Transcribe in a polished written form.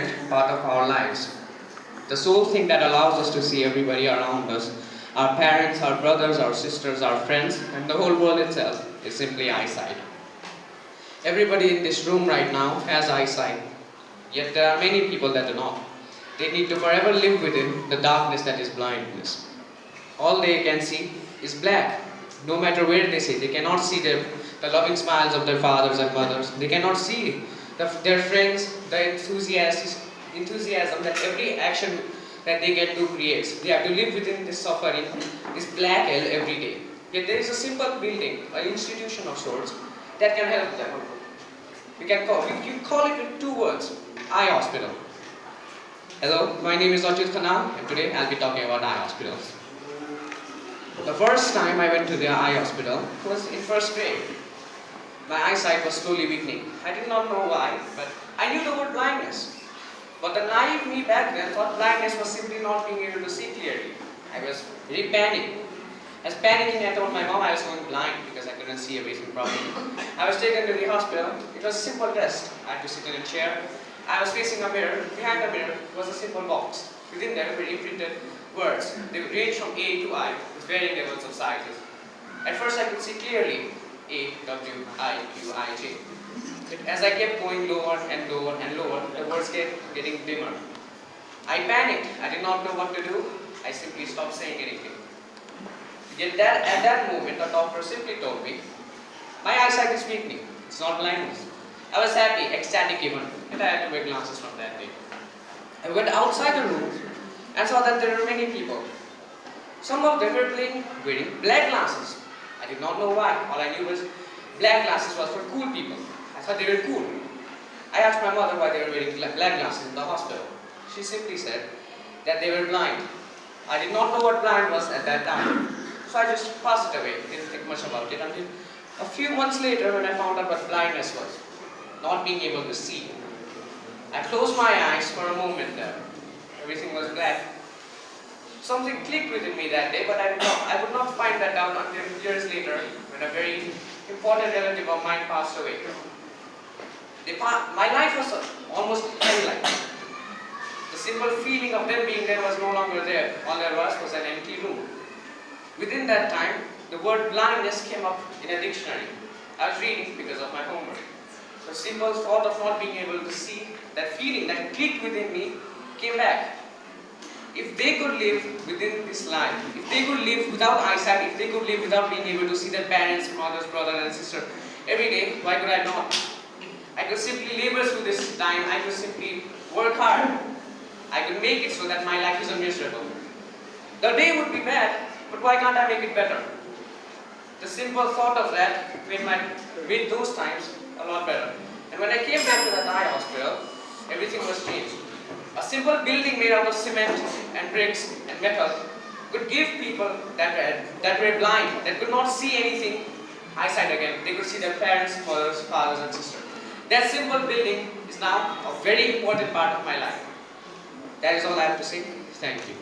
important part of our lives. The sole thing that allows us to see everybody around us, our parents, our brothers, our sisters, our friends, and the whole world itself, is simply eyesight. Everybody in this room right now has eyesight, yet there are many people that do not. They need to forever live within the darkness that is blindness. All they can see is black. No matter where they sit, they cannot see the loving smiles of their fathers and mothers. They cannot see their friends, the enthusiasm that every action that they get to creates. They have to live within this suffering, this black hell every day. Yet there is a simple building, an institution of sorts, that can help them. We can call it with two words, eye hospital. Hello, my name is Achyut, and today I'll be talking about eye hospitals. The first time I went to the eye hospital was in first grade. My eyesight was slowly weakening. I did not know why, but I knew the word blindness. But the naive me back then thought blindness was simply not being able to see clearly. I was very panicked. I was panicking. I told my mom I was going blind because I couldn't see everything properly. I was taken to the hospital. It was a simple test. I had to sit in a chair. I was facing a mirror. Behind the mirror was a simple box. Within there were imprinted words. They would range from A to I with varying levels of sizes. At first I could see clearly A, W, I, Q, I, J. But as I kept going lower and lower and lower, the words kept getting dimmer. I panicked. I did not know what to do. I simply stopped saying anything. Yet at that moment, the doctor simply told me, my eyesight is weakening. It's not blindness. I was happy, ecstatic even, and I had to wear glasses from that day. I went outside the room and saw that there were many people. Some of them were wearing black glasses. I did not know why. All I knew was black glasses was for cool people. I thought they were cool. I asked my mother why they were wearing black glasses in the hospital. She simply said that they were blind. I did not know what blind was at that time. So I just passed it away. Didn't think much about it until a few months later when I found out what blindness was. Not being able to see. I closed my eyes for a moment there. Everything was black. Something clicked within me that day, but I would not find that out until years later when a very important relative of mine passed away. My life was almost hell-like. The simple feeling of them being there was no longer there. All there was an empty room. Within that time, the word blindness came up in a dictionary. I was reading because of my homework. The simple thought of not being able to see, that feeling that clicked within me, came back. If they could live within this life, if they could live without eyesight, if they could live without being able to see their parents, mothers, brothers and sisters every day, why could I not? I could simply labor through this time, I could simply work hard. I could make it so that my life isn't miserable. The day would be bad, but why can't I make it better? The simple thought of that made those times a lot better. And when I came back to that eye hospital, everything was changed. A simple building made out of cement and bricks and metal could give people that were blind, that could not see anything, eyesight again. They could see their parents, mothers, fathers and sisters. That simple building is now a very important part of my life. That is all I have to say. Thank you.